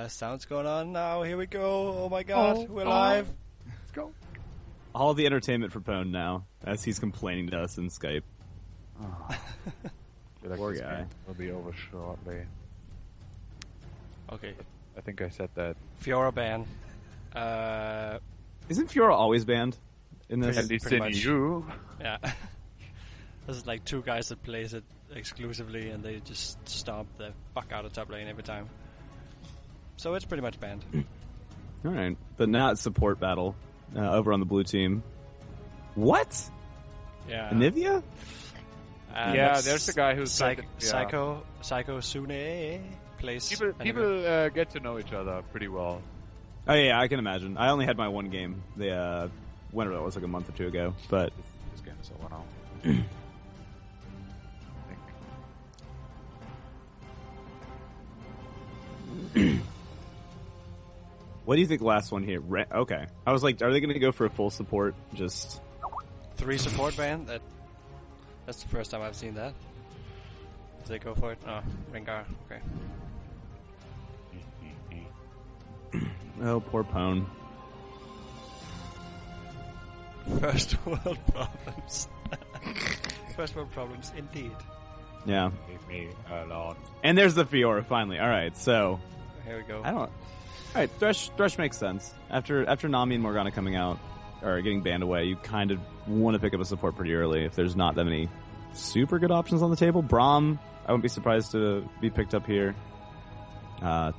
Sound's going on now. Here we go. Oh my god, we're live. Let's go. All the entertainment for Pone now, as he's complaining to us in Skype. Oh. Poor guy. Will be over shortly. Okay. I think I said that. Fiora ban. Isn't Fiora always banned in this? At least pretty in much. EU. Yeah. This is like two guys that plays it exclusively, and they just stomp the fuck out of top lane every time. So it's pretty much banned. All right, but now it's support battle over on the blue team. What? Yeah. Anivia? Yeah, there's the guy who's Psycho Sune plays. People get to know each other pretty well. Oh yeah, I can imagine. I only had my one game. Whenever that was, like a month or two ago. But This game is over now. I think. What do you think the last one here? Okay. I was like, are they going to go for a full support? Just 3 support ban? That's the first time I've seen that. Did they go for it? Oh, Rengar. Okay. oh, poor Pone. First world problems. First world problems, indeed. Yeah. Leave me alone. And there's the Fiora finally. All right, so Here we go. I don't. All right, Thresh makes sense. After Nami and Morgana coming out or getting banned away, you kind of want to pick up a support pretty early if there's not that many super good options on the table. Braum, I wouldn't be surprised to be picked up here. Game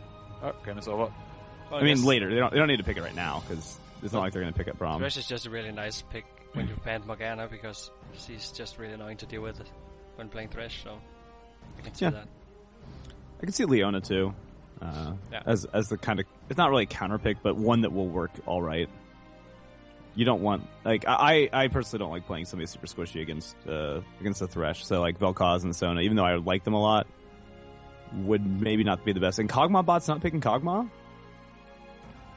is over. Well, I mean, later. They don't need to pick it right now because it's not like they're going to pick up Braum. Thresh is just a really nice pick when you banned Morgana because she's just really annoying to deal with when playing Thresh, so I can see that. I can see Leona too. As the kind of, it's not really a counter pick, but one that will work all right. You don't want, like, I personally don't like playing somebody super squishy against the Thresh. So like Vel'Koz and Sona, even though I like them a lot, would maybe not be the best. And Kog'Maw bot's not picking Kog'Maw?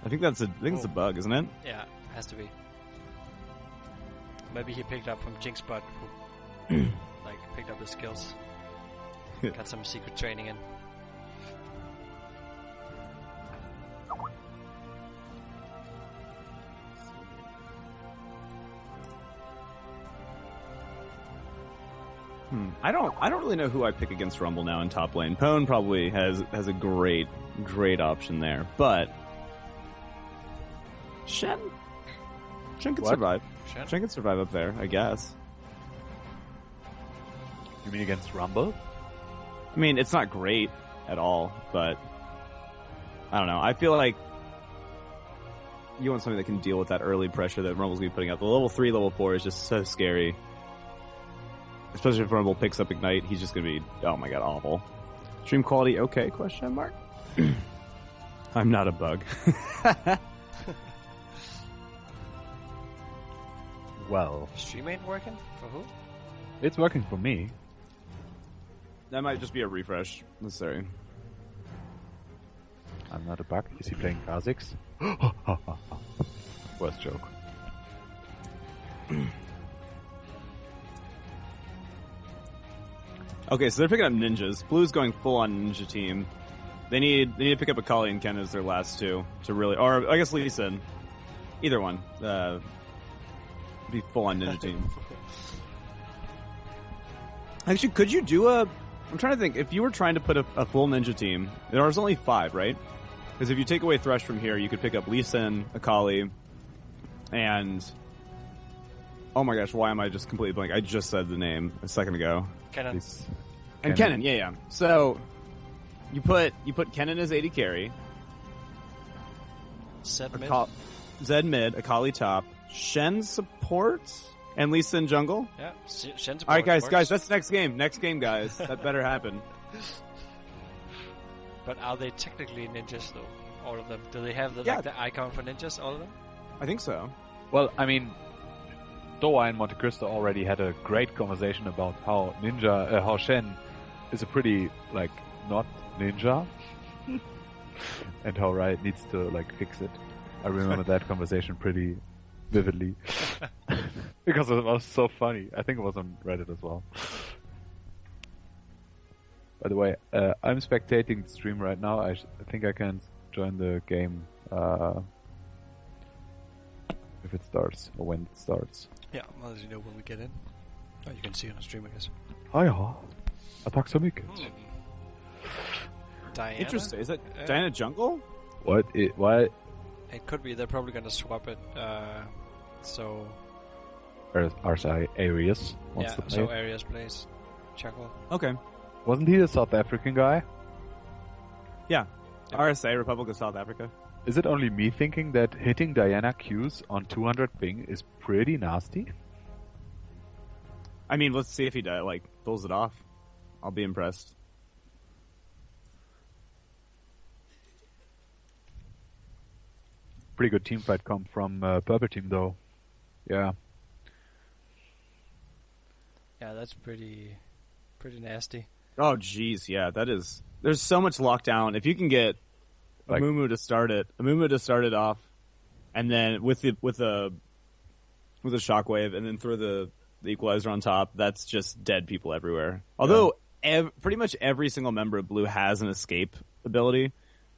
I think it's a bug, isn't it? Yeah, it has to be. Maybe he picked up from Jinxbot, who like picked up his skills, got some secret training in. I don't really know who I pick against Rumble now in top lane. Pone probably has a great option there, but Shen can survive. Shen can survive up there, I guess. You mean against Rumble? I mean, it's not great at all, but I don't know. I feel like you want something that can deal with that early pressure that Rumble's going to be putting out. The level 3, level 4 is just so scary. Especially if Rumble picks up Ignite, he's just going to be, oh my god, awful. Stream quality, okay, question mark? I'm not a bug. Well, Stream ain't working? For who? it's working for me. That might just be a refresh. Necessary. I'm not a bug. Is he playing Kha'Zix? Worst joke. Okay, so they're picking up ninjas. Blue's going full on ninja team. They need to pick up Akali and Ken as their last two to really, or I guess Lee Sin. Either one. Be full on ninja team. Actually, could you do I'm trying to think, if you were trying to put a full ninja team, there's only 5, right? Because if you take away Thresh from here, you could pick up Lee Sin, Akali, and oh my gosh, why am I just completely blank? I just said the name a second ago. Kennen. And Kennen, yeah. So you put Kennen as AD carry, Zed mid, Akali top, Shen support, and Lee Sin jungle. Yeah, Shen support. All right, guys, works. that's next game. Next game, guys. That better happen. But are they technically ninjas though? All of them? Do they have the icon for ninjas? All of them? I think so. Well, I mean, Doa and Monte Cristo already had a great conversation about how how Shen is a pretty, like, not ninja. And how Riot needs to, like, fix it. I remember that conversation pretty vividly. Because it was so funny. I think it was on Reddit as well. By the way, I'm spectating the stream right now. I think I can join the game if it starts or when it starts. Yeah, I'll let you know when we get in. Oh, you can see it on stream, I guess. Ja. Tack så mycket. Diana? Interesting. Is it Diana Jungle? What? It could be. They're probably going to swap it. So Arias wants yeah, to play. so Arias plays Jungle. Okay. Wasn't he the South African guy? Yeah. RSA, Republic of South Africa. Is it only me thinking that hitting Diana Q's on 200 ping is pretty nasty? I mean, let's see if he pulls it off. I'll be impressed. Pretty good team fight come from Purple Team though. Yeah. Yeah, that's pretty nasty. Oh, jeez, yeah, that is. There's so much lockdown. If you can get Amumu to start it off, and then with a shockwave, and then throw the equalizer on top, that's just dead people everywhere. Although pretty much every single member of Blue has an escape ability,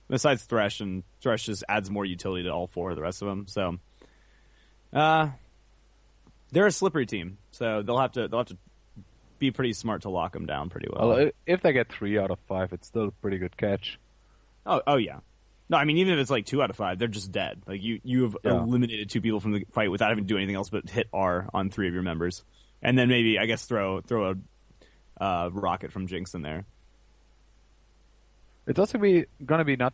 besides Thresh, and Thresh just adds more utility to all four of the rest of them. So, they're a slippery team, so they'll have to be pretty smart to lock them down pretty well. Well, if they get 3 out of 5, it's still a pretty good catch. Oh yeah. No, I mean, even if it's like 2 out of 5, they're just dead. Like you have eliminated 2 people from the fight without having to do anything else but hit R on 3 of your members, and then maybe I guess throw a rocket from Jinx in there. It's also gonna be not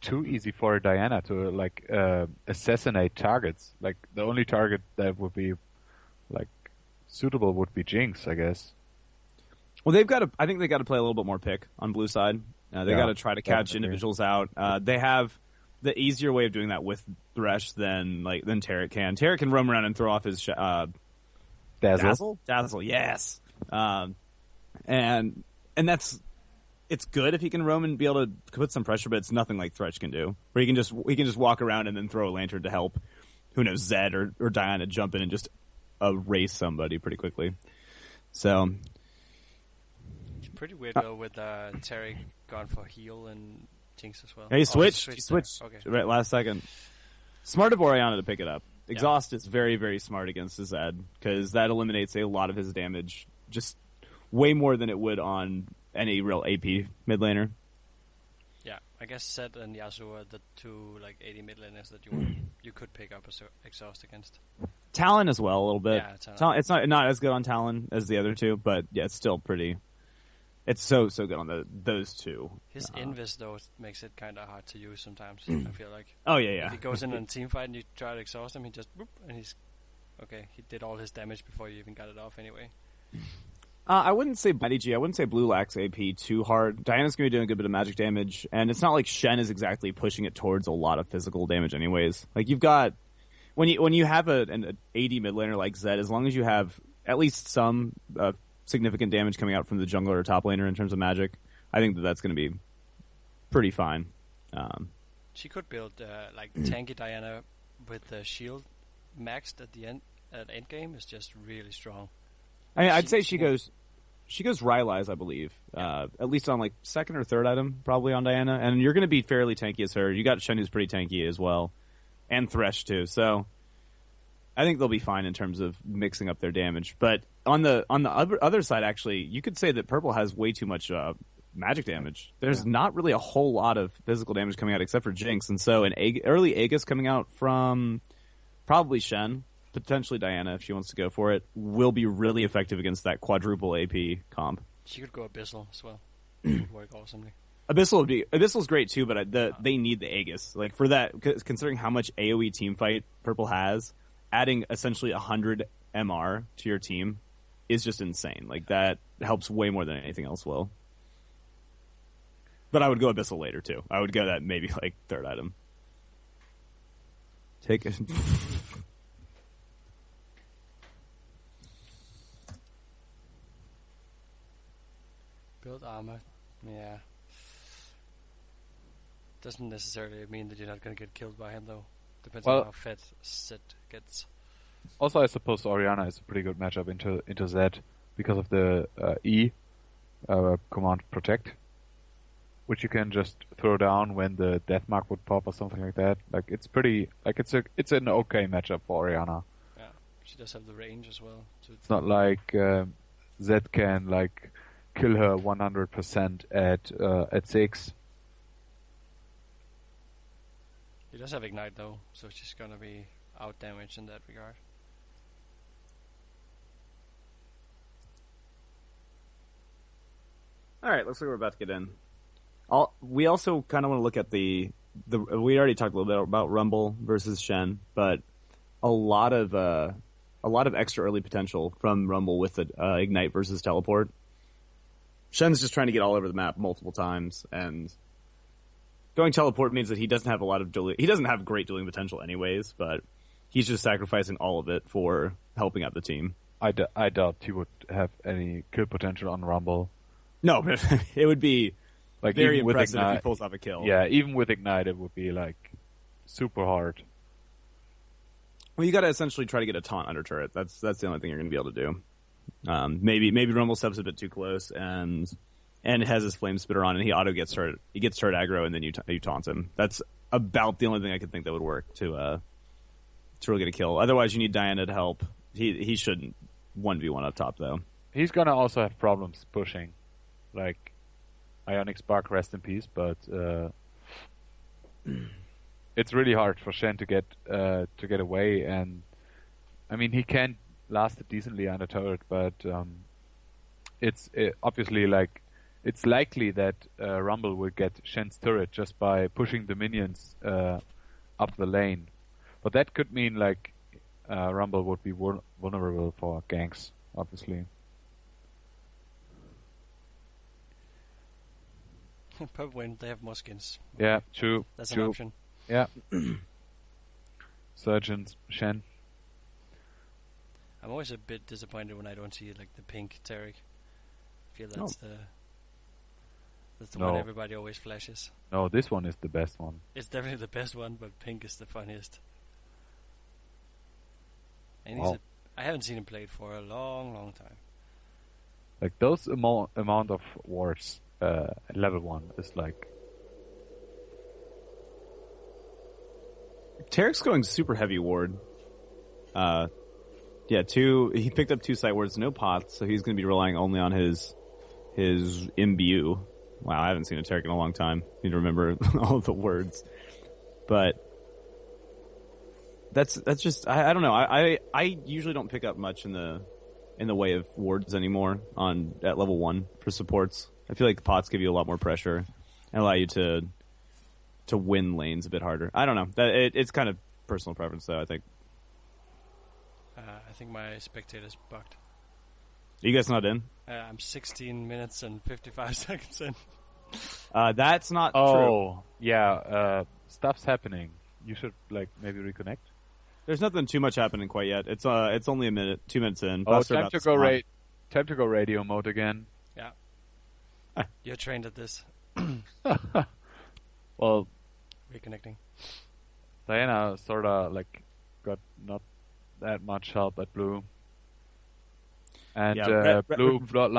too easy for Diana to assassinate targets. Like the only target that would be suitable would be Jinx, I guess. Well, I think they got to play a little bit more pick on Blue side. They got to try to catch individuals out. They have the easier way of doing that with Thresh than Taric can. Taric can roam around and throw off his Dazzle. Dazzle, yes. And that's it's good if he can roam and be able to put some pressure, but it's nothing like Thresh can do. Where he can just walk around and then throw a lantern to help. Who knows, Zed or Diana jump in and just erase somebody pretty quickly. So it's pretty weird though with Terry gone for heal and Jinx as well. Yeah, he switched. He switched okay. Right last second. Smart of Orianna to pick it up. Exhaust is very, very smart against his Zed because that eliminates a lot of his damage, just way more than it would on any real AP mid laner. Yeah, I guess Zed and Yasuo are the 2 80 mid laners that you could pick up as exhaust against. Talon as well a little bit. Yeah, Talon. It's not as good on Talon as the other 2, but yeah, it's still pretty. It's so good on those 2. His invis though makes it kind of hard to use sometimes. I feel like. Oh yeah. If he goes in a team fight and you try to exhaust him, he just boop, and he's okay. He did all his damage before you even got it off anyway. I wouldn't say I wouldn't say Blue lacks AP too hard. Diana's going to be doing a good bit of magic damage, and it's not like Shen is exactly pushing it towards a lot of physical damage anyways. Like you've got when you have an AD mid laner like Zed, as long as you have at least some significant damage coming out from the jungler or top laner in terms of magic, I think that's going to be pretty fine. She could build tanky Diana with the shield maxed at the end game is just really strong. I mean, I'd say she goes Rylai's, I believe. At least on second or third item, probably on Diana. And you're going to be fairly tanky as her. You got Shen who's pretty tanky as well, and Thresh too. So I think they'll be fine in terms of mixing up their damage. But on the other side, actually, you could say that Purple has way too much magic damage. There's not really a whole lot of physical damage coming out except for Jinx, and so an early Aegis coming out from probably Shen. Potentially Diana, if she wants to go for it, will be really effective against that quadruple AP comp. She could go Abyssal as well. It would work awesomely. Abyssal's great too, but they need the Aegis. For that, considering how much AoE teamfight Purple has, adding essentially 100 MR to your team is just insane. That helps way more than anything else will. But I would go Abyssal later too. I would go that maybe third item. Take it. Build armor, yeah. Doesn't necessarily mean that you're not going to get killed by him, though. Depends on how fed Sid gets. Also, I suppose Orianna is a pretty good matchup into Zed because of the E command protect, which you can just throw down when the death mark would pop or something like that. Like it's pretty, like it's an okay matchup for Orianna. Yeah, she does have the range as well. It's not like Zed can like kill her 100% at 6. He does have Ignite though, so she's gonna be out damaged in that regard. All right, looks like we're about to get in. We also kind of want to look at the. We already talked a little bit about Rumble versus Shen, but a lot of extra early potential from Rumble with the Ignite versus Teleport. Shen's just trying to get all over the map multiple times, and going Teleport means that he doesn't have a lot of he doesn't have great dueling potential anyways, but he's just sacrificing all of it for helping out the team. I doubt he would have any kill potential on Rumble. No, but it would be like very impressive if he pulls off a kill. Yeah, even with Ignite, it would be like super hard. Well, you got to essentially try to get a taunt under turret. That's the only thing you're going to be able to do. Maybe Rumble steps a bit too close and has his flame spitter on, and he auto gets turret. He gets turret aggro, and then you taunt him. That's about the only thing I could think that would work to really get a kill. Otherwise, you need Diana to help. He shouldn't 1v1 up top though. He's gonna also have problems pushing. Like, Ionic Spark, rest in peace, but it's really hard for Shen to get away, and I mean he can last it decently under turret, but it's obviously like it's likely that Rumble will get Shen's turret just by pushing the minions up the lane, but that could mean like Rumble would be vulnerable for ganks, obviously. Probably when they have more skins. Yeah, true. That's true. an option. Yeah. Surgeons, Shen. I'm always a bit disappointed when I don't see like the pink Taric. I feel that's the one everybody always flashes. No, this one is the best one. It's definitely the best one, but pink is the funniest. And I haven't seen him played for a long, long time. Like those amount of wards at level 1 is like. Taric's going super heavy ward. He picked up 2 sight wards, no pots, so he's going to be relying only on his imbue. Wow, I haven't seen a Taric in a long time. I need to remember all the words. But that's just I don't know. I usually don't pick up much in the way of wards anymore at level 1 for supports. I feel like the pots give you a lot more pressure and allow you to win lanes a bit harder. I don't know. It's kind of personal preference, though, I think. I think my spectator's bugged. Are you guys not in? I'm 16 minutes and 55 seconds in. That's not true. Oh, yeah. Stuff's happening. You should maybe reconnect. There's nothing too much happening quite yet. It's only a minute, 2 minutes in. Oh, time to go radio mode again. Yeah. You're trained at this. Well, reconnecting. Diana sort of got not that much help at blue. And blue bot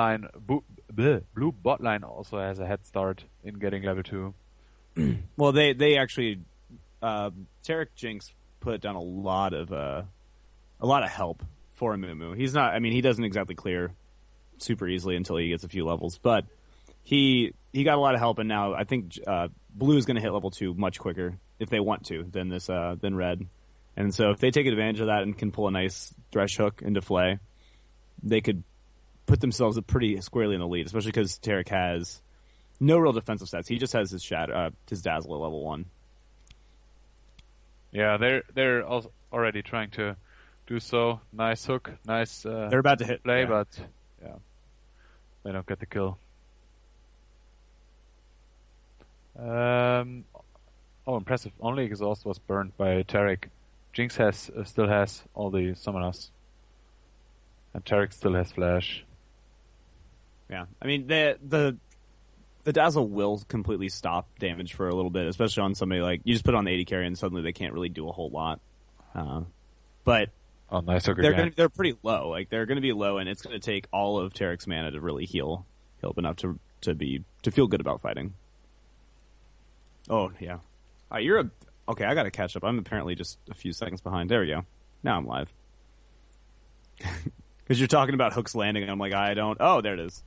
line also has a head start in getting level 2. Well, they actually Taric Jinx put down a lot of help for Amumu. He's not. I mean, he doesn't exactly clear super easily until he gets a few levels, but he got a lot of help, and now I think blue is going to hit level 2 much quicker if they want to than red. And so if they take advantage of that and can pull a nice thresh hook into Flay, they could put themselves pretty squarely in the lead, especially because Taric has no real defensive stats. He just has his Dazzle at level 1. Yeah, they're already trying to do so. Nice hook, nice. They're about to hit play, but they don't get the kill. Impressive! Only exhaust was burned by Taric. Jinx still has all the summoners, and Taric still has flash. Yeah, I mean the Dazzle will completely stop damage for a little bit, especially on somebody like you just put it on the AD carry and suddenly they can't really do a whole lot. But nice hook they're pretty low. Like they're going to be low, and it's going to take all of Taric's mana to really heal up enough to feel good about fighting. Oh, yeah. Okay, I gotta catch up. I'm apparently just a few seconds behind. There we go. Now I'm live. Because you're talking about hooks landing, and I'm like, I don't... Oh, there it is.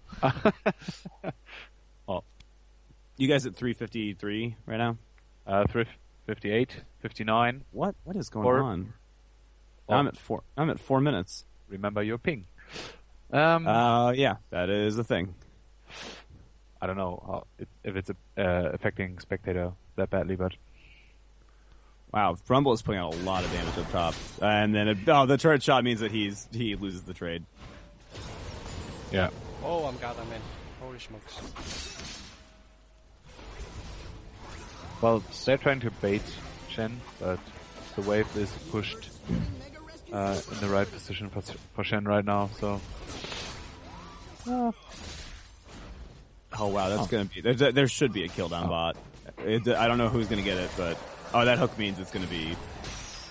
Oh. You guys at 3:53 right now? 3:58, 59. What is going on? Oh. I'm at 4 minutes. Remember your ping. Yeah, that is the thing. I don't know if it's affecting spectator that badly, but... Wow, Rumble is putting out a lot of damage up top. And then, the turret shot means that he loses the trade. Yeah. Oh, I'm in. Holy smokes. Well, they're trying to bait Shen, but the wave is pushed in the right position for Shen right now, so... Oh wow, that's gonna be... There should be a kill down bot. I don't know who's gonna get it, but... Oh, that hook means it's gonna be...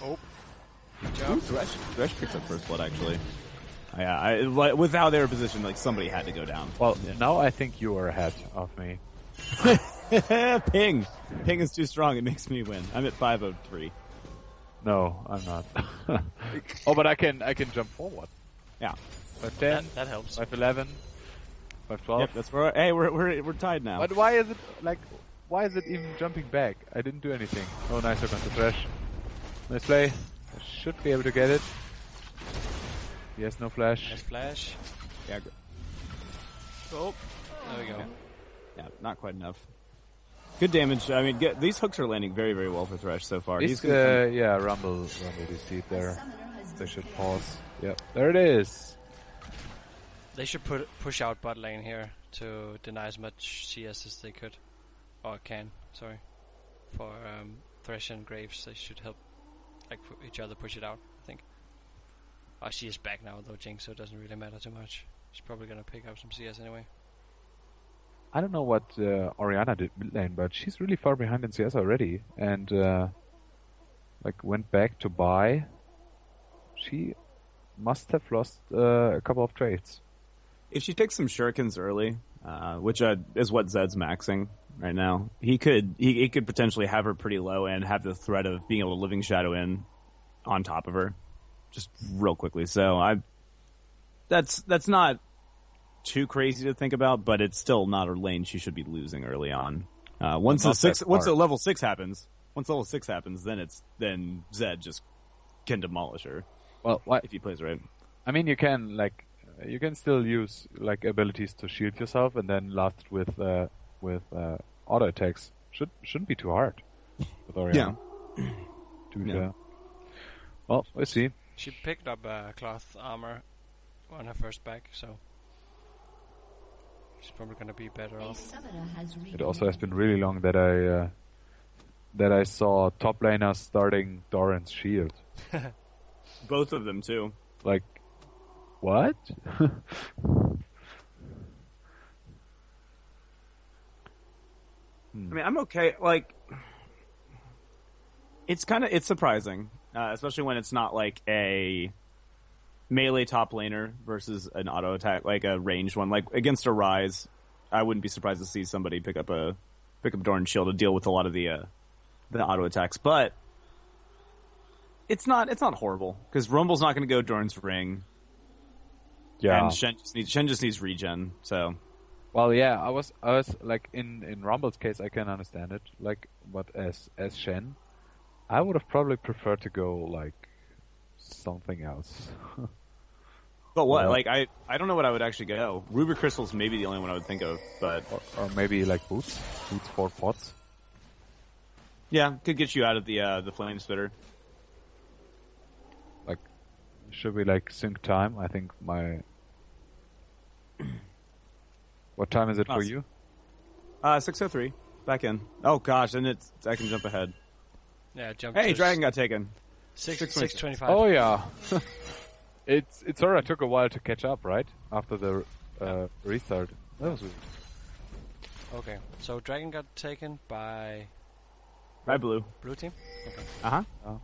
Oh. Ooh, Thresh picks up first blood, actually. Yeah, with how they were positioned, like, somebody had to go down. Well, now I think you are ahead of me. Ping! Ping is too strong, it makes me win. I'm at 503. No, I'm not. Oh, but I can jump forward. Yeah. 510. That helps. 511. 512. Yep, that's where. Hey, we're tied now. But why is it even jumping back? I didn't do anything. Oh, nice hook on the Thresh. Nice play. I should be able to get it. He has no flash. Nice flash. Yeah. Oh, there we go. Yeah, not quite enough. Good damage. I mean, these hooks are landing very, very well for Thresh so far. Rumble DC there. They should pause. Yep, there it is. They should push out bot lane here to deny as much CS as they could. Or can, sorry. For Thresh and Graves, they should help each other push it out, I think. Oh, she is back now though, Jinx, so it doesn't really matter too much. She's probably gonna pick up some CS anyway. I don't know what Orianna did mid lane, but she's really far behind in CS already, and went back to buy. She must have lost a couple of trades. If she picks some shurikens early, which is what Zed's maxing right now, he could potentially have her pretty low and have the threat of being able to Living Shadow in on top of her, just real quickly. So that's not too crazy to think about, but it's still not a lane she should be losing early on. Once level 6 happens, then Zed just can demolish her. Well, if he plays right. I mean, you can still use abilities to shield yourself and then last with auto attacks. Shouldn't be too hard with Orianna. Yeah. To be fair. Well, we'll see. She picked up cloth armor on her first back, so she's probably gonna be better off. It also has been really long that I saw top laners starting Doran's shield. Both of them too. Like, what? I mean, I'm okay. Like, it's surprising, especially when it's not like a melee top laner versus an auto attack, like a ranged one. Like against a Ryze, I wouldn't be surprised to see somebody pick up Doran's shield to deal with a lot of the auto attacks. But it's not horrible because Rumble's not going to go Doran's ring. Yeah, and Shen just needs regen. So, well, yeah, I was like in Rumble's case, I can understand it. Like, but as Shen, I would have probably preferred to go like something else. But what? Like, I don't know what I would actually go. Ruby Crystal's maybe the only one I would think of, but or maybe like boots for pots. Yeah, could get you out of the flame spitter. Like, should we like sync time? I think my. What time is it for you? 6:03. Back in. Oh gosh, and I can jump ahead. Yeah, jump. Hey, Dragon got taken. 6:25. Oh yeah. It sort of took a while to catch up, right? After the restart. That was weird. Okay, so Dragon got taken by blue team. Okay. Oh.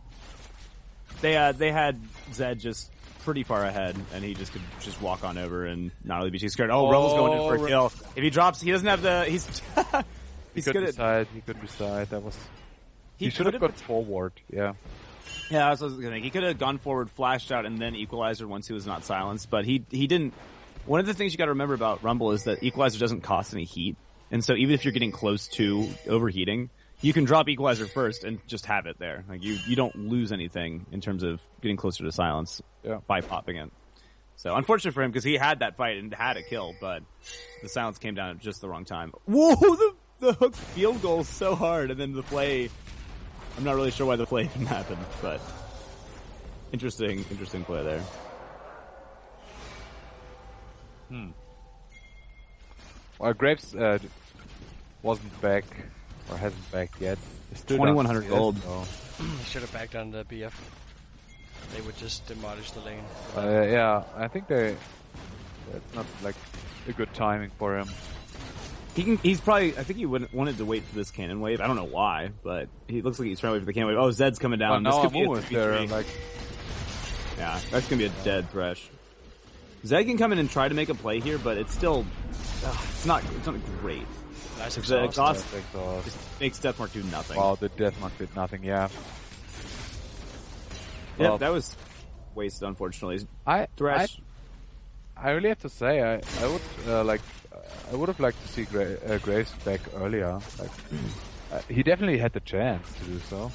They had Zed just pretty far ahead, and he just could just walk on over and not really be too scared. Oh, Rumble's going in for a kill. If he drops, he doesn't have the. He couldn't decide. That was. He should have gone forward. Yeah. Yeah, that's what I was gonna think. He could have gone forward, flashed out, and then equalizer once he was not silenced. But he didn't. One of the things you got to remember about Rumble is that equalizer doesn't cost any heat, and so even if you're getting close to overheating, you can drop equalizer first and just have it there. Like you don't lose anything in terms of getting closer to silence by popping it. So unfortunate for him because he had that fight and had a kill, but the silence came down at just the wrong time. Whoa, the hook field goal is so hard, and then the play. I'm not really sure why the play didn't happen, but interesting play there. Well, Graves wasn't back or hasn't backed yet. 2,100 gold. He should have backed on the BF. They would just demolish the lane. Yeah, I think that's not like a good timing for him. He's probably. I think he wanted to wait for this cannon wave. I don't know why, but he looks like he's trying to wait for the cannon wave. Oh, Zed's coming down. Well, this could be a there, like. Yeah, that's gonna be a dead thresh. Zed can come in and try to make a play here, but it's still. It's not great. Nice exhaust just makes Deathmark do nothing. Wow, the Deathmark did nothing. Yeah. Yep, that was wasted. Unfortunately, I really have to say, I would have liked to see Graves back earlier. Like, he definitely had the chance to do so.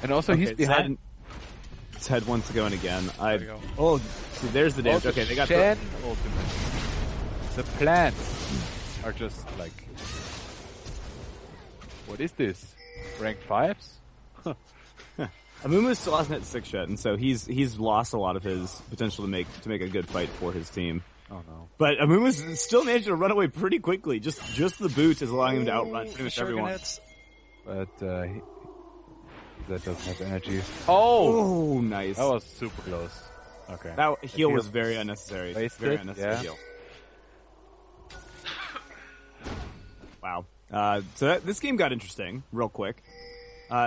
And also, he's behind. Zed wants to go in again. Oh, see, there's the damage. Okay, they got Shen ultimate. The plants are just like, what is this? Rank 5s? Amumu still hasn't hit 6 yet, and so he's lost a lot of his potential to make a good fight for his team. Oh no! But Amumu's still managed to run away pretty quickly. Just the boots is allowing him to outrun pretty much everyone. But that doesn't have energy. Oh, nice! That was super close. Okay. That heal was very unnecessary. Very unnecessary heal. Wow. So this game got interesting real quick.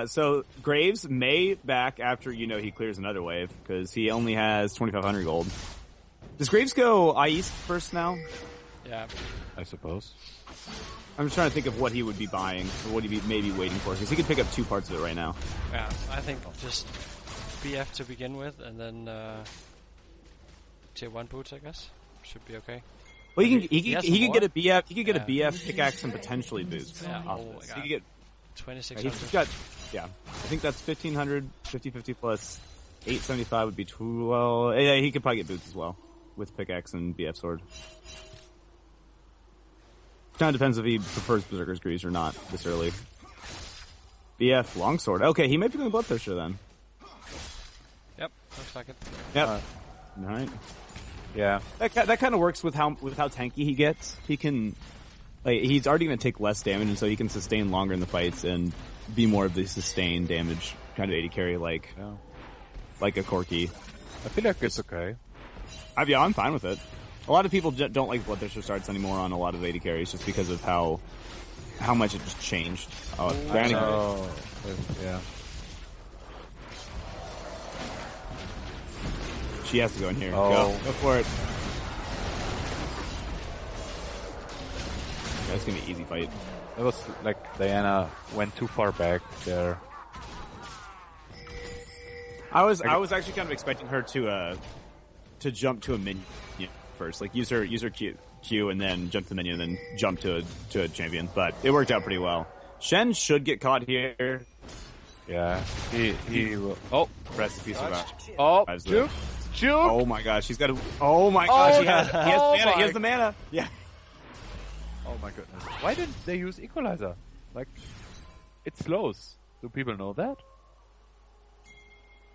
So Graves may back after he clears another wave because he only has 2,500 gold. Does Graves go East first now? Yeah, I suppose. I'm just trying to think of what he would be buying or what he'd be maybe waiting for because he could pick up 2 parts of it right now. Yeah, I think just BF to begin with and then tier 1 boots, I guess. Should be okay. Well, he can get a BF. He could get a BF pickaxe and potentially boots. Yeah. Oh my god. He could get 2,600. He's got. Yeah, I think that's 1,500, 50 plus 875 would be 12. Yeah, he could probably get boots as well with pickaxe and BF sword. Kind of depends if he prefers Berserker's Greaves or not this early. BF longsword. Okay, he might be going Bloodthirster then. Yep, looks like it. Yep. All right. Yeah. That kind of works with how tanky he gets. He can, he's already going to take less damage, and so he can sustain longer in the fights and be more of the sustained damage kind of AD carry, like a Corki. I feel like it's okay. I'm fine with it. A lot of people don't like Bloodthirster starts anymore on a lot of AD carries just because of how much it just changed. Yeah. She has to go in here. Oh. Go for it. Yeah, it's gonna be an easy fight. It was like Diana went too far back there. I was actually kind of expecting her to jump to a minion first, like use her Q and then jump to the minion and then jump to a champion. But it worked out pretty well. Shen should get caught here. Yeah, he will. Oh, recipe survived. Oh, juke. Oh my gosh, he's got a. Oh my gosh, he has mana. He has the mana. Yeah. Oh my goodness. Why didn't they use Equalizer? Like, it slows. Do people know that?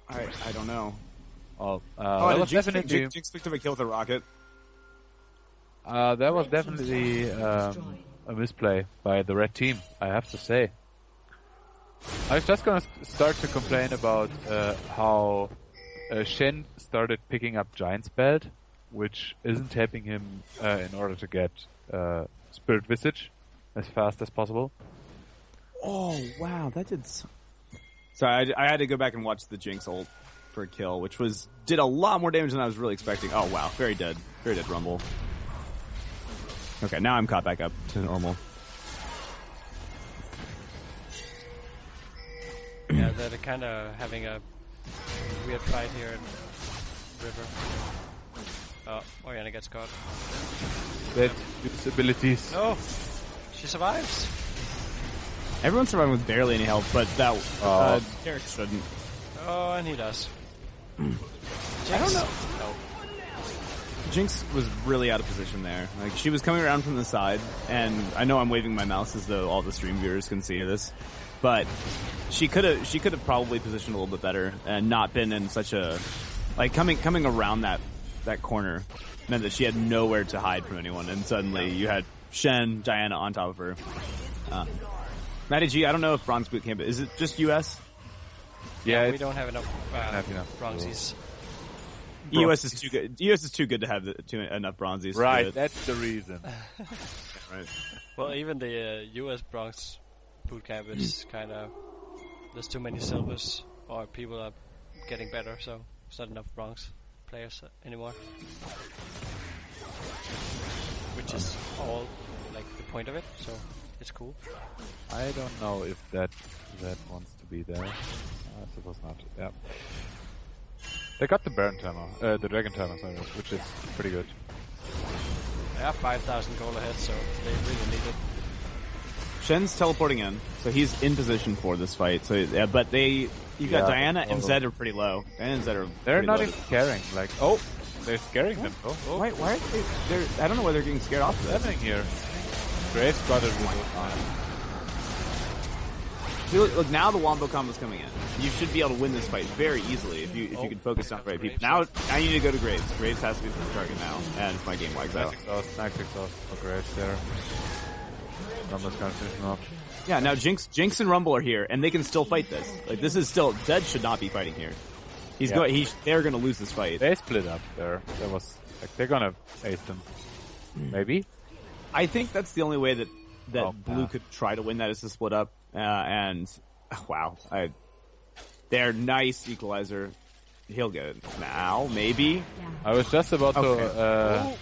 I don't know. That was definitely Jinx picked up a kill with a rocket. That was definitely a misplay by the red team, I have to say. I was just gonna start to complain about how Shen started picking up Giant's Belt, which isn't helping him in order to get Spirit Visage as fast as possible. Oh wow, that did. Sorry, I had to go back and watch the Jinx ult for a kill, which did a lot more damage than I was really expecting. Oh wow, very dead Rumble. Okay, now I'm caught back up to normal. they're kind of having a weird fight here in River. Oh, Oriana gets caught. That use abilities. No! She survives! Everyone's surviving with barely any health, but that Derek shouldn't. Oh, and he does. I don't know. No. Jinx was really out of position there. Like, she was coming around from the side, and I know I'm waving my mouse as though all the stream viewers can see this, but she could have probably positioned a little bit better and not been in such a like coming around that corner meant that she had nowhere to hide from anyone, and suddenly you had Shen, Diana on top of her. Matty G, I don't know if Bronze Boot Camp is it just US? Yeah, we don't have enough bronzies. US is too good. US is too good to have enough bronzies. Right, that's the reason. Right. Well, even the US Bronze Boot Camp is kind of there's too many silvers, or people are getting better, so there's not enough bronze players anymore. Which is all like the point of it, so it's cool. I don't know if that wants to be there. I suppose not. Yeah. They got the Baron Timer, the Dragon Timer, sorry, which is pretty good. They have 5,000 gold ahead, so they really need it. Shen's teleporting in, so he's in position for this fight. So, yeah, but you've got Diana and Zed are pretty low. Diana and Zed are they're not low. even caring. Like, they're scaring them. Oh. Why are they? I don't know why they're getting scared off of that. What's happening here? Graves got it with Look, now the Wombo combo's coming in. You should be able to win this fight very easily if you can focus on the right people. Now you need to go to Graves. Graves has to be the target now, and my game lags out. Nice exhaust for Graves there. Rumble's gonna finish him off. Yeah, now Jinx and Rumble are here, and they can still fight this. Like, this is still Zed should not be fighting here. They're gonna lose this fight. They split up there. That was like they're gonna ace them. Maybe. I think that's the only way that Blue could try to win that is to split up. And wow, they're nice equalizer. He'll get it now, maybe. Yeah. I was just about to.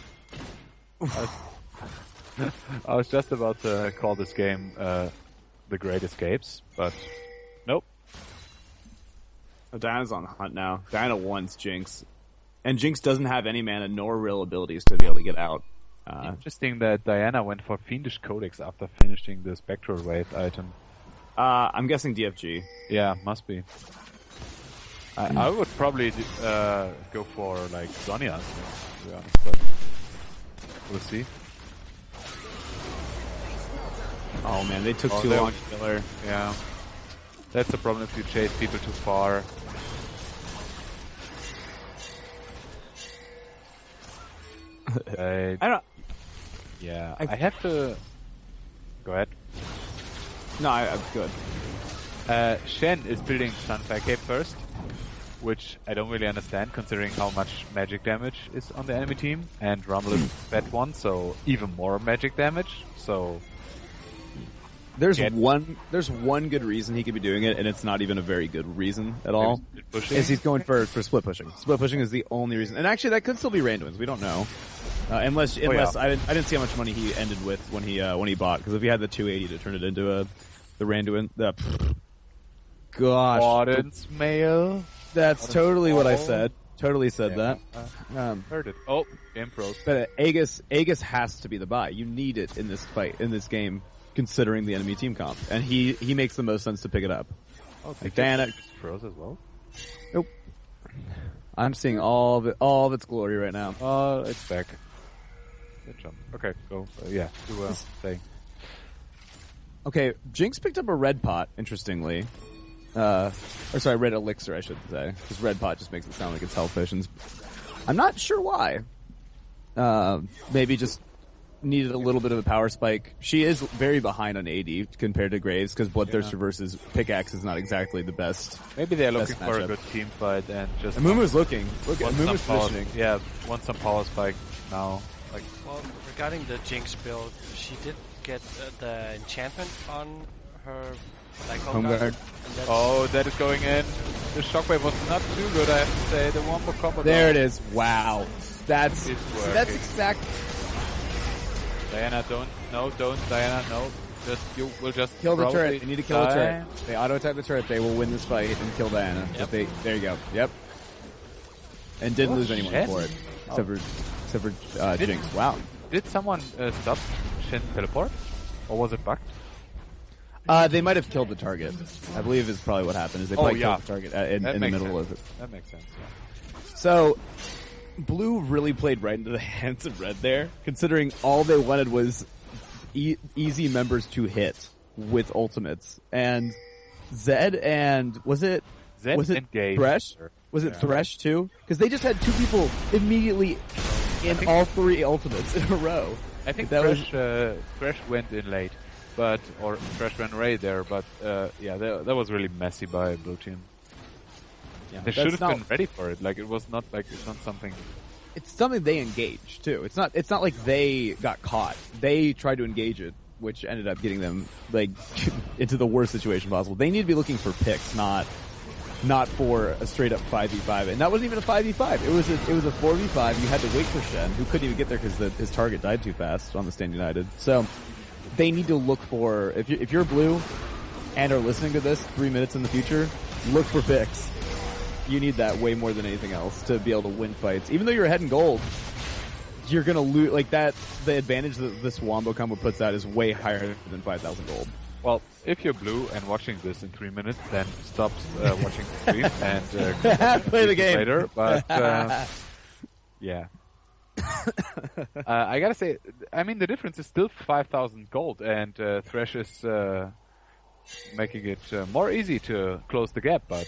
I was just about to call this game the Great Escapes, but nope. Oh, Diana's on the hunt now. Diana wants Jinx, and Jinx doesn't have any mana nor real abilities to be able to get out. Interesting that Diana went for Fiendish Codex after finishing the Spectral Wraith item. I'm guessing DFG. Yeah, must be. I would probably go for like Sonya, to be honest, but we'll see. Oh man, they took too long to kill her. Yeah, that's the problem if you chase people too far. I don't. Yeah, I have to. Go ahead. No, I'm good. Shen is building Sunfire Cape first, which I don't really understand considering how much magic damage is on the enemy team, and Rumble is that one, so even more magic damage. So there's one good reason he could be doing it, and it's not even a very good reason at all. Is he's going for split pushing. Split pushing is the only reason, and actually that could still be Randuin's. We don't know. Unless I didn't see how much money he ended with when he bought, because if he had the 280 to turn it into the Randuin, gosh, Audience mail. That's totally what I said. Totally said that. Heard it. Oh, game froze. But Aegis has to be the buy. You need it in this fight, in this game, considering the enemy team comp, and he makes the most sense to pick it up. Oh, like Diana froze as well. Nope. I'm seeing all of its glory right now. It's back. Good jump. Okay, go. Yeah, do thing. Okay, Jinx picked up a red pot, interestingly. Red elixir, I should say. Because red pot just makes it sound like it's health potions. I'm not sure why. Maybe just needed a little bit of a power spike. She is very behind on AD compared to Graves, because Bloodthirster versus Pickaxe is not exactly the best. Maybe they're looking for a good team fight and just... Amumu's looking. Look at Amumu's positioning. Yeah, want some power spike now. Well, regarding the Jinx build, she did get the enchantment on her home guard. Oh, that is going in. The shockwave was not too good, I have to say. The wombo combo. There it is. Wow. That's exact. Diana, don't. Diana, no. You will just kill the probably turret. They need to kill the turret. They auto-attack the turret. They will win this fight and kill Diana. Yep. There you go. Yep. And didn't lose anyone for it. Except for Jinx. Wow. Did someone stop Shen teleport? Or was it bugged? They might have killed the target. I believe is probably what happened. Is they probably killed the target in the middle of it. That makes sense. Yeah. So, Blue really played right into the hands of Red there, considering all they wanted was easy members to hit with ultimates. And Zed and was it Gage. Thresh? Was it Thresh too? Because they just had two people immediately in all three ultimates in a row. I think Thresh went in late, or Thresh went right there, but that was really messy by Blue Team. Yeah, they should have been ready for it. Like it's not something. It's something they engaged too. It's not like they got caught. They tried to engage it, which ended up getting them like into the worst situation possible. They need to be looking for picks, not for a straight up 5v5. And that wasn't even a 5v5. It was a 4v5. You had to wait for Shen, who couldn't even get there because his target died too fast on the Stand United. So they need to look for, if you're Blue and are listening to this 3 minutes in the future, look for picks. You need that way more than anything else to be able to win fights. Even though you're ahead in gold, you're gonna lose like that. The advantage that this Wombo combo puts out is way higher than 5,000 gold. Well, if you're Blue and watching this in 3 minutes, then stop watching the stream and play the game later. But yeah, I gotta say, I mean the difference is still 5,000 gold, and Thresh is making it more easy to close the gap. But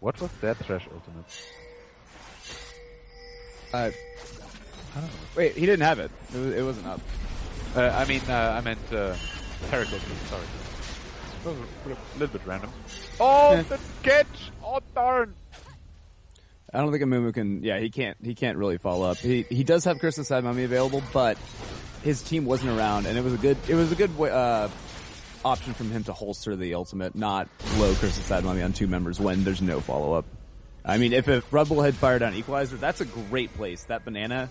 what was that Thresh ultimate? I don't know. Wait, he didn't have it. It wasn't up. I meant Tarek ultimate, sorry. It was a little bit random. Oh, the catch! Oh, darn! I don't think Amumu can, he can't really follow up. He does have Curse of Sad Mummy available, but his team wasn't around, and it was a good option from him to holster the ultimate, not blow Curse of Sad Mummy on two members when there's no follow-up. I mean, if Red Bull had fired on Equalizer, that's a great place. That banana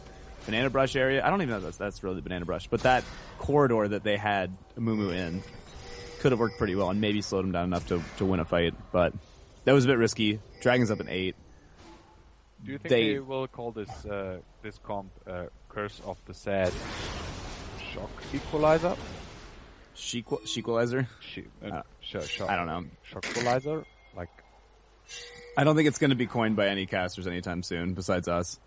brush area, I don't even know if that's really the banana brush, but that corridor that they had Amumu in could have worked pretty well and maybe slowed him down enough to win a fight, but that was a bit risky. Dragon's up in 8. Do you think they will call this comp Curse of the Sad Shock Equalizer? Shequalizer? I don't know. Shockqualizer? Like, I don't think it's going to be coined by any casters anytime soon, besides us.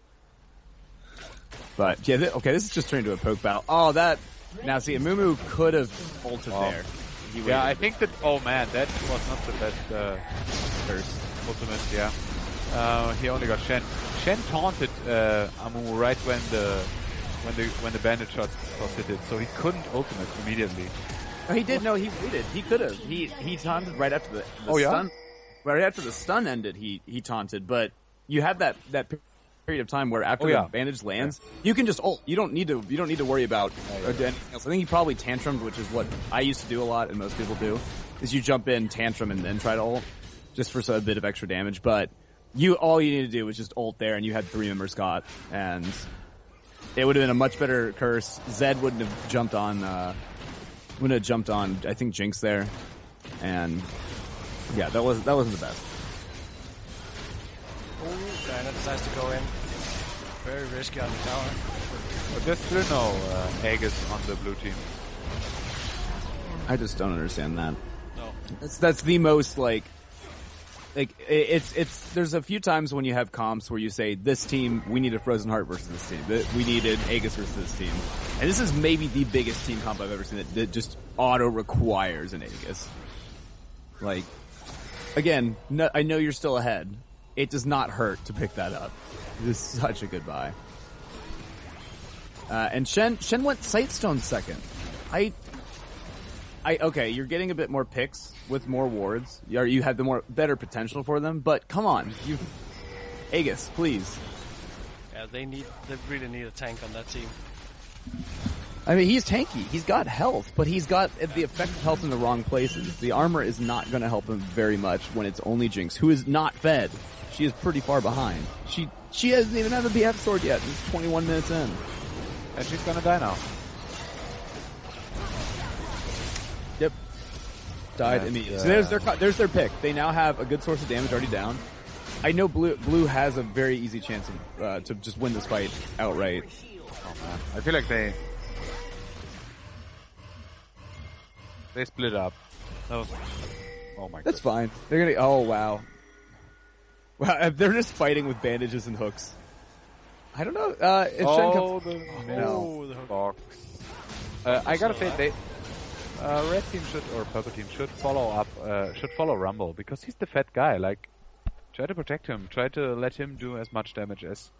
But, yeah, this is just turned into a poke battle. Oh, now see, Amumu could have ulted there. Yeah, I think that, oh man, that was not the best Curse ultimate, yeah. He only got Shen. Shen taunted Amumu right when the bandit shot hit it, so he couldn't ultimate immediately. Oh, he did. No, he waited. He could have. He taunted right after the stun. Right after the stun ended, he taunted. But you have that period of time where after the bandage lands, you can just ult. You don't need to worry about anything else. I think he probably tantrumed, which is what I used to do a lot, and most people do. Is you jump in, tantrum, and then try to ult just for a bit of extra damage. But all you need to do was just ult there, and you had 3 members caught, and it would have been a much better curse. Zed wouldn't have jumped on. I think Jinx there, and yeah, that wasn't the best. Oh, Diana decides to go in. Very risky on the tower. But there's still no Aegis on the blue team. I just don't understand that. No, that's the most like it's. There's a few times when you have comps where you say this team we need a Frozen Heart versus this team. We need an Aegis versus this team, and this is maybe the biggest team comp I've ever seen that just auto requires an Aegis. Like, again, no, I know you're still ahead. It does not hurt to pick that up. This is such a good buy. And Shen went Sightstone second. Okay, you're getting a bit more picks with more wards. You have the better potential for them, but come on, Aegis, please. Yeah, they really need a tank on that team. I mean, he's tanky. He's got health, but he's got the effective health in the wrong places. The armor is not going to help him very much when it's only Jinx, who is not fed. She is pretty far behind. She hasn't even had a BF sword yet. It's 21 minutes in. And she's going to die now. Yep. Died immediately. So there's their pick. They now have a good source of damage already down. I know Blue has a very easy chance of, to just win this fight outright. Oh man, I feel like they split up. Oh my god. That's fine. They're gonna. Oh wow. Wow, they're just fighting with bandages and hooks. I don't know. If Shen comes... the box. I gotta say, they red team or purple team should follow Rumble because he's the fat guy. Like, try to protect him. Try to let him do as much damage as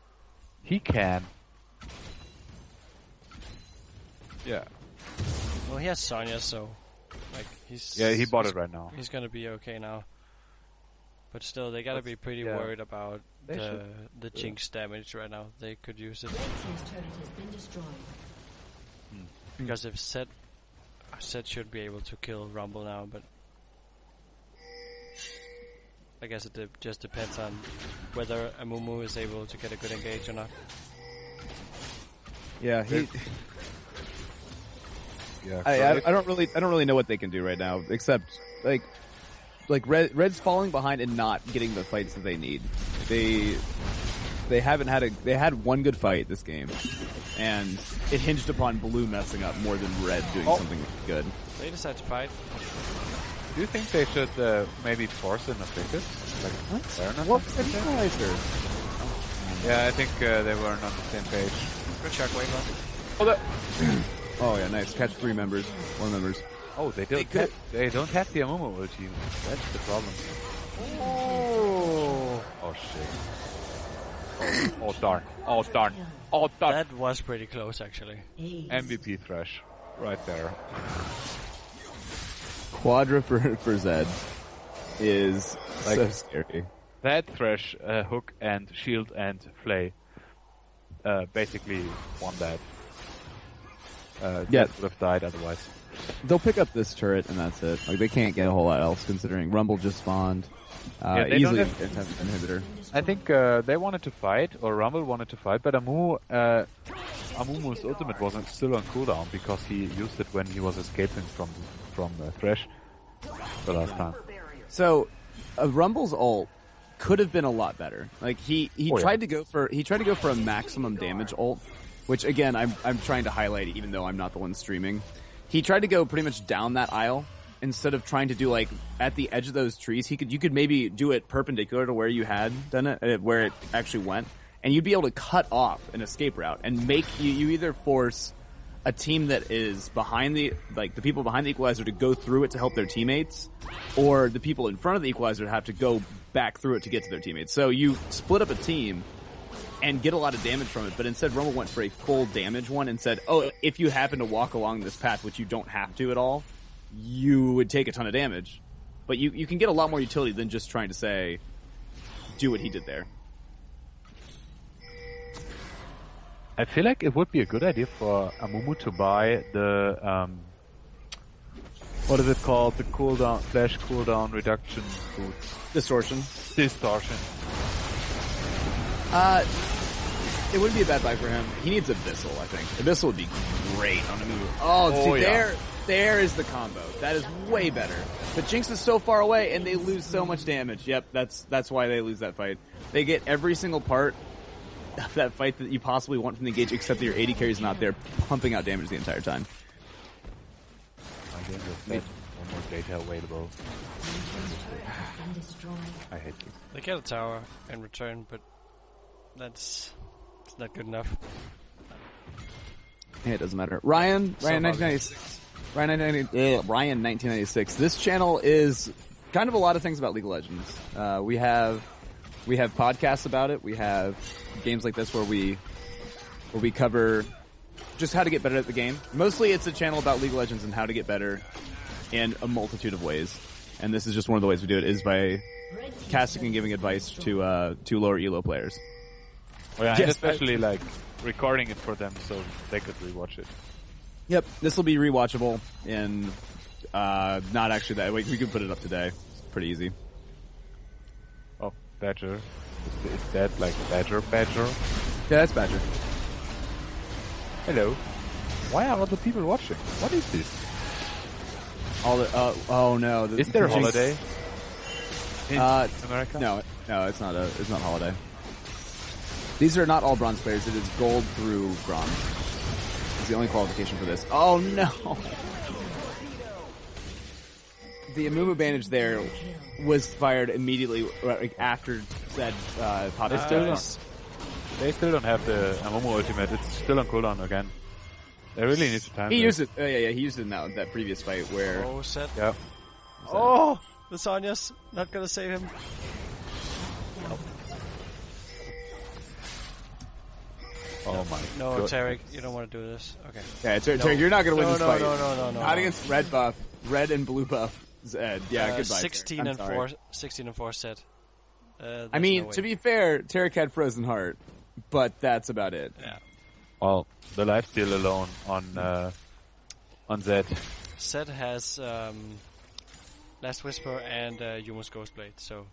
he can. Yeah. Well, he has Sonya, so like he bought it right now. He's gonna be okay now. But still, they gotta be pretty worried about the Jinx damage right now. They could use it. Because if Set should be able to kill Rumble now, but I guess it just depends on whether Amumu is able to get a good engage or not. Yeah, I don't really know what they can do right now, except like Red's falling behind and not getting the fights that they need. They had one good fight this game, and it hinged upon Blue messing up more than Red doing something good. They decide to fight. Do you think they should maybe force an objective? Like, what was the equalizer? Yeah, I think they weren't on the same page. Good shot, Wayne. Oh yeah, nice. Catch 4 members. Oh, they don't have the Amumu ulti. That's the problem. Oh shit. Oh darn. That was pretty close, actually. MVP Thresh. Right there. Quadra for Zed is like so scary. That Thresh, Hook and Shield and Flay basically won that. Would have died otherwise. They'll pick up this turret and that's it. Like, they can't get a whole lot else considering Rumble just spawned. Easily inhibitor. I think they wanted to fight, or Rumble wanted to fight, but Amumu's ultimate wasn't still on cooldown because he used it when he was escaping from Thresh the last time. So, Rumble's ult could have been a lot better. Like he tried to go for a maximum damage ult, which again I'm trying to highlight even though I'm not the one streaming. He tried to go pretty much down that aisle instead of trying to do like at the edge of those trees. You could maybe do it perpendicular to where you had done it, where it actually went, and you'd be able to cut off an escape route and make you either force a team that is behind the people behind the equalizer to go through it to help their teammates, or the people in front of the equalizer have to go back through it to get to their teammates. So you split up a team and get a lot of damage from it, but instead Rumble went for a full damage one and said, oh, if you happen to walk along this path, which you don't have to at all, you would take a ton of damage. But you can get a lot more utility than just trying to say, do what he did there. I feel like it would be a good idea for Amumu to buy the, what is it called? The cooldown, flash cooldown reduction boots. Distortion. It wouldn't be a bad buy for him. He needs Abyssal, I think. Abyssal would be great on Amumu. There is the combo. That is way better. But Jinx is so far away and they lose so much damage. Yep, that's why they lose that fight. They get every single part of that fight that you possibly want from the engage, except that your AD carry is not there, pumping out damage the entire time. I guess one more data available. I hate this. They get a tower in return, but it's not good enough. Yeah, it doesn't matter. Ryan 1996. This channel is kind of a lot of things about League of Legends. We have podcasts about it. We have games like this where we cover just how to get better at the game. Mostly it's a channel about League of Legends and how to get better in a multitude of ways. And this is just one of the ways we do it, is by casting and giving advice to lower elo players. Oh yeah, and especially like recording it for them so they could rewatch it. Yep, this will be rewatchable and not actually that. We could put it up today. It's pretty easy. Oh, Badger. Is that like Badger? Yeah, that's Badger. Hello. Why are other people watching? What is this? Oh no! Is there a holiday in America? No, it's not a holiday. These are not all bronze players. It is gold through bronze. It's the only qualification for this. Oh no! The Amumu bandage there was fired immediately after said pop. They still don't have the Amumu ultimate. It's still on cooldown again. They really need to time. He used it. Yeah. He used it in that previous fight where. Oh, set. Yeah. Oh, the Sonya's not gonna save him. Nope. Oh my. No, God. Tarek, you don't want to do this. Okay. Yeah, Tarek, you're not gonna win this fight. No. Not against red buff, red and blue buff. Zed. Yeah, goodbye. 16 and 4 set. I mean, to be fair, Tarek had Frozen Heart, but that's about it. Yeah. Well, the lifesteal alone on Zed. Zed has Last Whisper and Yumo's Ghostblade, so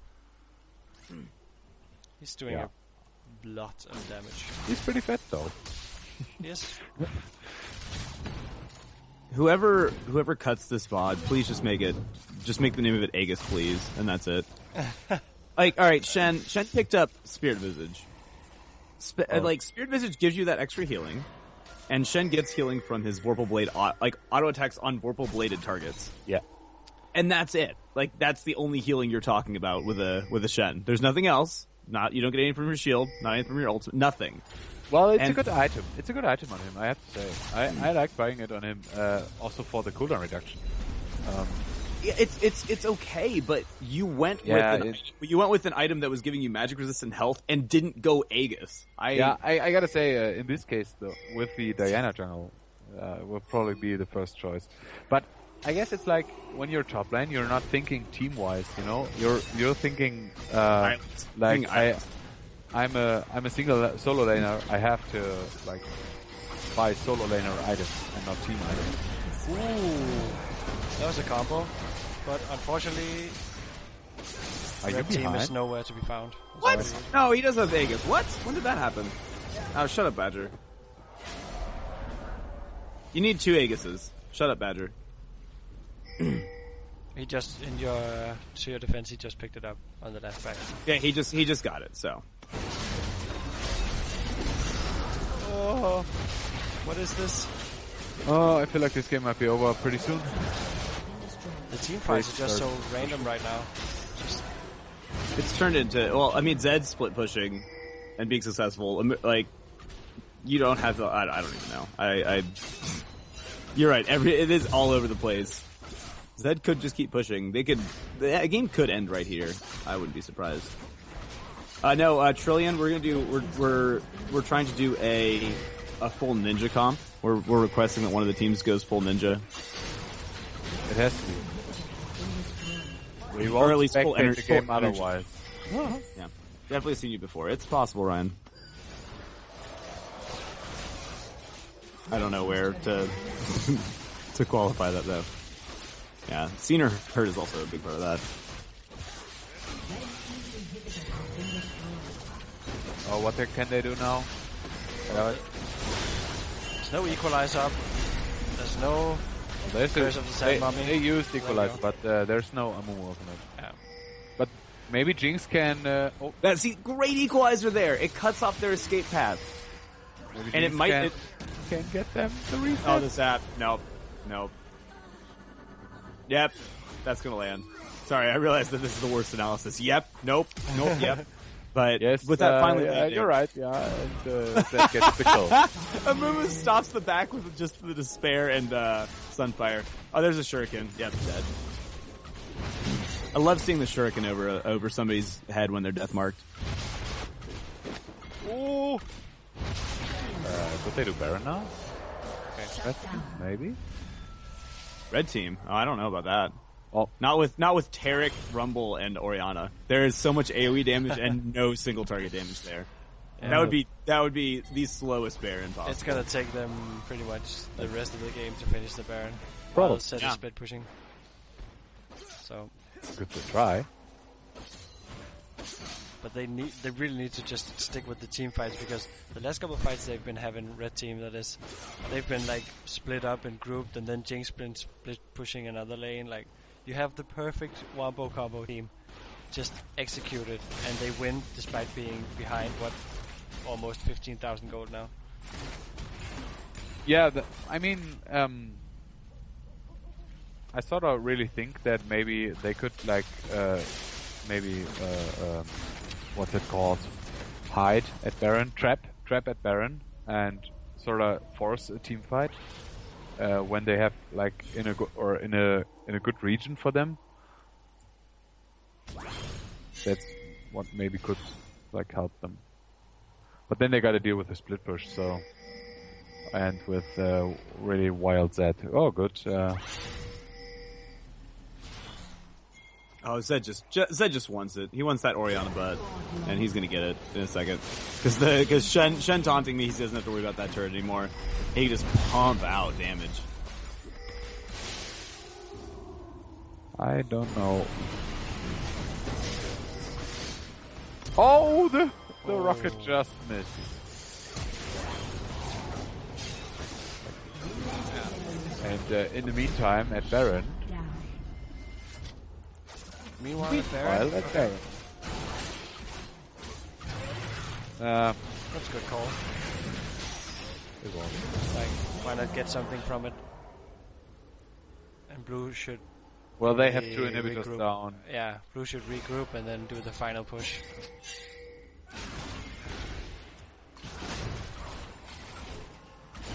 he's doing a lot of damage. He's pretty fat though. Yes. Whoever cuts this VOD, please just make the name of it Aegis, please, and that's it. Like, all right, Shen picked up Spirit Visage. Like, Spirit Visage gives you that extra healing, and Shen gets healing from his Vorpal Blade, auto attacks on Vorpal bladed targets. Yeah, and that's it. Like, that's the only healing you're talking about with a Shen. There's nothing else. You don't get anything from your shield, not anything from your ultimate, nothing. Well, it's a good item. It's a good item on him, I have to say. I like buying it on him, also for the cooldown reduction. It's okay, but you went with an item that was giving you magic resistant health and didn't go Aegis. I gotta say, in this case though, with the Diana jungle, will probably be the first choice. But I guess it's like when you're top lane, you're not thinking team wise. You know, you're thinking I'm a single solo laner. I have to like buy solo laner items and not team items. Ooh, that was a combo, but unfortunately, red team is nowhere to be found. What? No, he does have Aegis. What? When did that happen? Oh, shut up, Badger. You need 2 Aegises. Shut up, Badger. He just to your defense, he just picked it up on the left back. Yeah, he just got it. So. Oh, what is this? Oh, I feel like this game might be over pretty soon. The team fights are just so random right now. It's turned into, well, I mean, Zed's split pushing and being successful. Like, you don't have to, I don't even know. You're right. It is all over the place. Zed could just keep pushing. The game could end right here. I wouldn't be surprised. No, Trillion, we're trying to do a full ninja comp. We're requesting that one of the teams goes full ninja. It has to be. We or won't at least full spectate energy the game otherwise. Yeah, definitely seen you before. It's possible, Ryan. I don't know where to to qualify that though. Yeah, seen or heard is also a big part of that. Oh, what can they do now? There's no equalizer up. There's no. They used equalizer, but there's no Amumu of it. Yeah. But maybe Jinx can. Great equalizer there. It cuts off their escape path, Maybe and Jinx it might can get them to reset. Oh, the zap. Nope. Yep, that's gonna land. Sorry, I realized that this is the worst analysis. Yep. Nope. Yep. But yes, with that finally landing. you're right. Yeah, and that gets the kill. Amumu stops the back with just the despair and Sunfire. Oh, there's a shuriken. Yep, dead. I love seeing the shuriken over somebody's head when they're death marked. Ooh. Could they do Baron now? Okay. Maybe. Red team. Oh, I don't know about that. Well, not with Tarek, Rumble, and Orianna. There is so much AoE damage and no single target damage there. Yeah. That would be the slowest Baron possible. It's gonna take them pretty much the rest of the game to finish the Baron. Probably. Set is split pushing. So good to try. But they really need to just stick with the team fights, because the last couple of fights they've been having, red team that is, they've been like split up and grouped, and then Jinx been split pushing another lane. Like, you have the perfect wombo combo team, just execute it, and they win despite being behind almost 15,000 gold now. Yeah, I sort of really think that maybe they could what's it called? Hide at Baron, trap at Baron, and sort of force a team fight when they have like in a good region for them. That's what maybe could like help them. But then they got to deal with the split push, so, and with really wild Zed. Oh, good. Oh, Zed just wants it. He wants that Orianna butt, and he's gonna get it in a second. Because Shen taunting me, he doesn't have to worry about that turret anymore. He can just pump out damage. I don't know. Oh, the rocket just missed. And in the meantime, at Baron. Meanwhile, at Baron. That's a good call. It was. Like, why not get something from it? And Blue should. Well, they have 2 inhibitors regroup. down. Yeah, Blue should regroup and then do the final push.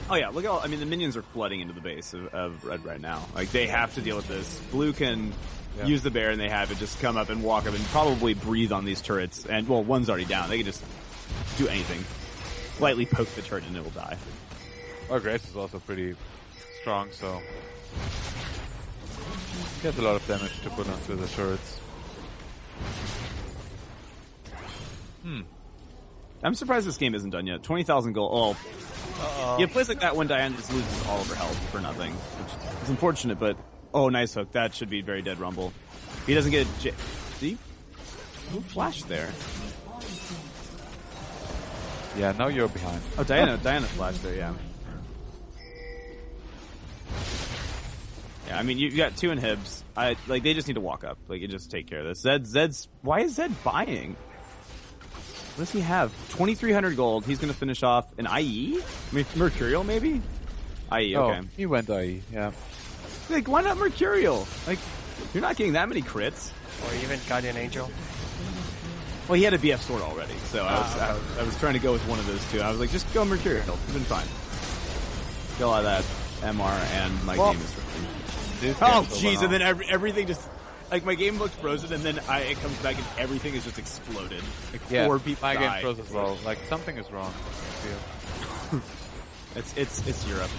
Oh yeah, look at all. I mean, the minions are flooding into the base of Red right now. Like, they have to deal with this. Blue can use the bear, and they have it just come up and walk up and probably breathe on these turrets. And well, one's already down. They can just do anything. Lightly poke the turret and it will die. Well, Grace is also pretty strong, so he has a lot of damage to put onto the turrets. I'm surprised this game isn't done yet. 20,000 gold. Oh. Yeah, plays like that when Diana just loses all of her health for nothing, which is unfortunate, but oh, nice hook. That should be very dead rumble. He doesn't get see? Who flashed there? Yeah, now you're behind. Oh, Diana flashed there, yeah. Yeah, I mean, you got 2 inhibs. They just need to walk up. Like, you just take care of this. Zed's why is Zed buying? What does he have? 2,300 gold. He's going to finish off an IE? I mean, Mercurial, maybe? IE, okay. Oh, he went IE, yeah. Like, why not Mercurial? Like, you're not getting that many crits. Or even Guardian Angel. Well, he had a BF sword already, so I was trying to go with one of those two. I was like, just go Mercurial. It's been fine. Get all of that MR, and my game is frozen. Oh, jeez, and then everything just... Like, my game looks frozen, and then it comes back, and everything is just exploded. Like, 4 people my die. game froze as well. Like, something is wrong, I feel. It's Europe.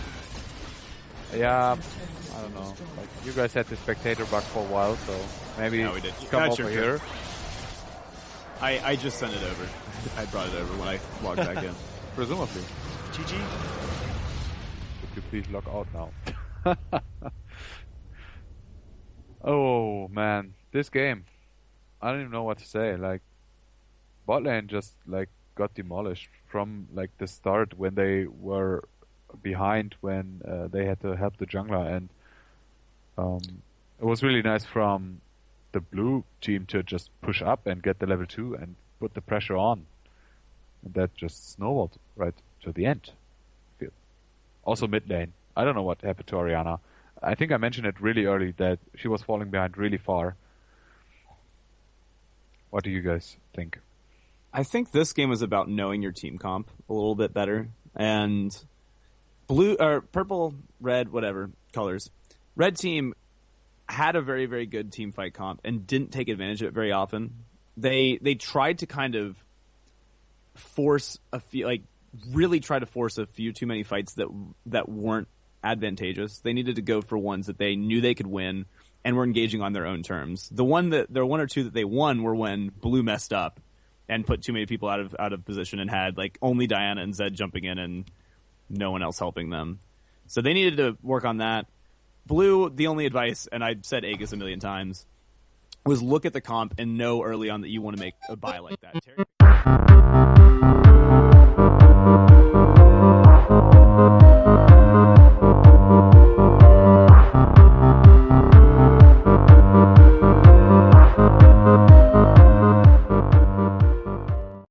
Yeah, I don't know. Like, you guys had the spectator bug for a while, so maybe we did. come over here. I just sent it over. I brought it over when I logged back in. Presumably. GG. Could you please log out now? Oh man, this game. I don't even know what to say. Like, bot lane just like got demolished from like the start when they were behind when they had to help the jungler, and it was really nice from the blue team to just push up and get the level 2 and put the pressure on. And that just snowballed right to the end. Also mid lane. I don't know what happened to Orianna. I think I mentioned it really early that she was falling behind really far. What do you guys think? I think this game was about knowing your team comp a little bit better. And blue or purple, red, whatever colors. Red team had a very, very good team fight comp and didn't take advantage of it very often. They tried to kind of force a few, like really try to force a few too many fights that weren't advantageous. They needed to go for ones that they knew they could win and were engaging on their own terms. There were 1 or 2 that they won were when blue messed up and put too many people out of position and had like only Diana and Zed jumping in and no one else helping them. So they needed to work on that. Blue, the only advice, and I've said Aegis a million times, was look at the comp and know early on that you want to make a buy like that.